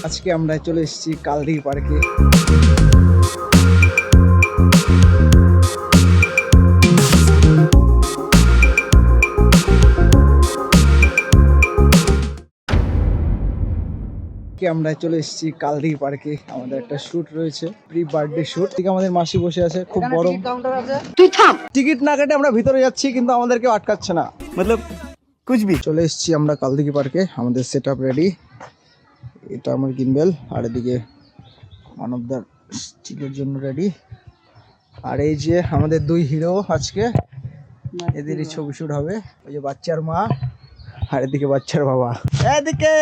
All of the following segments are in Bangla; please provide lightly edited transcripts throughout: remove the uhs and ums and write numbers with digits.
আজকে আমরা চলে এসেছি কালদিঘি পার্কে। আমরা চলে এসেছি কালদিঘি পার্কে। আমাদের একটা শুট রয়েছে, প্রি বার্থডে শুট। ঠিক আমাদের মাসি বসে আছে, খুব বড় তুই থাম। টিকিট না কেটে আমরা ভিতরে যাচ্ছি, কিন্তু আমাদেরকে আটকাচ্ছে না, মতলব কুচবি। চলে এসেছি আমরা কালদিঘি পার্কে। আমাদের সেট আপ রেডি। এটা আমার গিম্বেল, আর এদিকে মানবদার স্টিলের জন্য রেডি। আর এই যে আমাদের দুই হিরো আজকে, এদেরই ছবি শুট হবে। ওই যে বাচ্চার মা, আর এদিকে বাচ্চার বাবা। এদিকে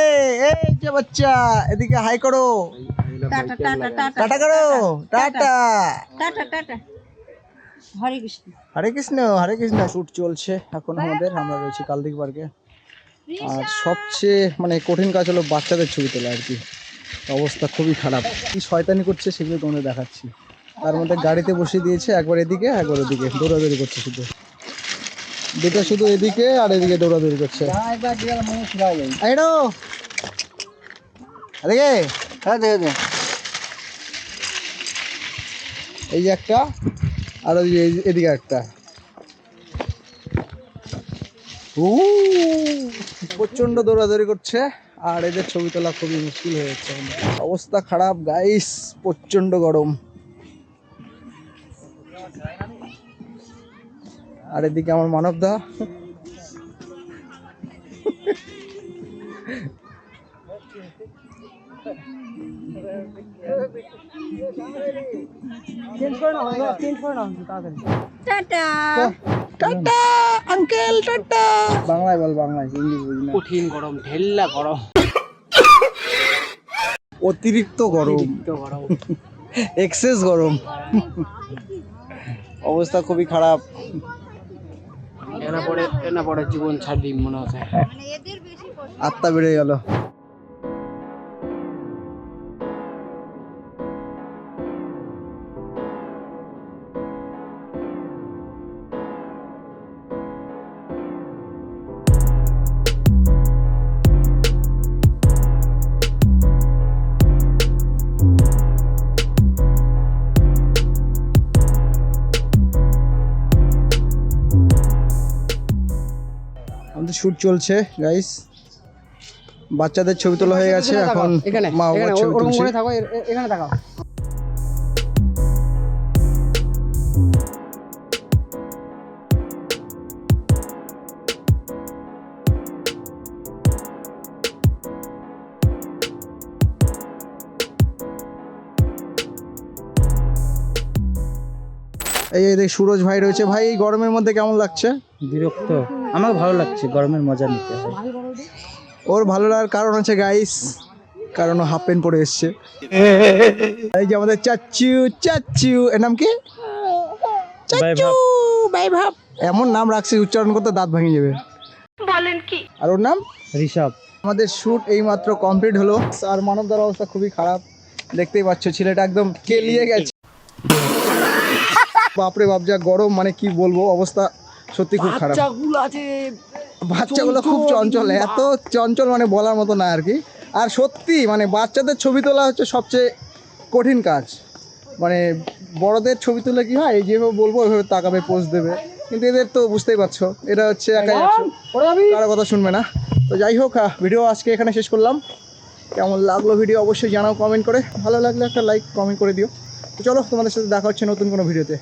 এই যে বাচ্চা, এদিকে হাই করো, টাটা টাটা টাটা টাটা করো, টাটা টাটা টাটা। হরে কৃষ্ণ হরে কৃষ্ণ হরে কৃষ্ণ। শুট চলছে এখন আমাদের, আমরা রয়েছি কালদিঘি পার্কে। আর সবচেয়ে মানে কঠিন কাজ হলো বাচ্চাদের ছবি তোলা আর কি। অবস্থা খুবই খারাপ, কি শয়তানি করছে সেগুলো তোমাদের দেখাচ্ছি। তার মধ্যে গাড়িতে বসিয়ে দিয়েছে, একবার এদিকে একবার ওদিকে, দৌড়াদৌড়ি করছে শুধু। দুটা শুধু এদিকে আর এদিকে দৌড়াদৌড়ি করছে। এই যে একটা, আর ওই এদিকে একটা। প্রচন্ড দৌড়াদৌড়ি করছে, আর এদের ছবি তোলা খুবই মুশকিল হয়ে যাচ্ছে। অবস্থা খারাপ গাইস, প্রচন্ড গরম। আর এদিকে আমার মানবদা। Tata tata uncle tata. বাংলায় বল, বাংলায়, ইংলিশ বুঝি না। কঠিন গরম, ঢেল্লা গরম, অতিরিক্ত গরম, এক্সেস গরম। অবস্থা খুবই খারাপ। এনা পরে জীবন ছাড়বি মনে হচ্ছে। আত্মা বেড়ে গেল। আমাদের শুট চলছে গাইস, বাচ্চাদের ছবি তোলা হয়ে গেছে। এখন এখানে মা বাবার ছবি ওরকম তুলছে। করে থাকো, এখানে থাকো। এই এই সুরজ ভাই রয়েছে। ভাই এই গরমের মধ্যে কেমন লাগছে? বিরক্ত। আমার ভালো লাগছে, গরমের মজা নিতে হয়। ওর ভালো লাগার কারণ আছে গাইস, কারণ ও হাফ প্যান্ট পরে এসছে। এই যে আমাদের চাচ্চু, চাচ্চু এর নাম কি? চাচ্চু বৈভব। এমন নাম রাখছে, উচ্চারণ করতে দাঁত ভেঙে যাবে। বলেন কি? আর ওর নাম ঋষভ। আমাদের শুট এইমাত্র কমপ্লিট হলো। আর মানবদার অবস্থা খুবই খারাপ, দেখতেই পাচ্ছ, ছেলেটা একদম কেলিয়ে গেছে। বাপরে বাপ, যা গরম, মানে কি বলবো, অবস্থা সত্যি খুব খারাপ। বাচ্চাগুলো খুব চঞ্চল, এত চঞ্চল মানে বলার মতো না আর কি। আর সত্যি মানে বাচ্চাদের ছবি তোলা হচ্ছে সবচেয়ে কঠিন কাজ। মানে বড়দের ছবি তুলে কি হয়, এই যেভাবে বলবো ওইভাবে তাকাবে, পোজ দেবে, কিন্তু এদের তো বুঝতেই পারছো, এটা হচ্ছে একাই আছে, কারো কথা শুনবে না। তো যাই হোক, ভিডিও আজকে এখানে শেষ করলাম। কেমন লাগলো ভিডিও অবশ্যই জানাও কমেন্ট করে। ভালো লাগলে একটা লাইক কমেন্ট করে দিও। তো চলো, তোমাদের সাথে দেখা হচ্ছে নতুন কোনো ভিডিওতে।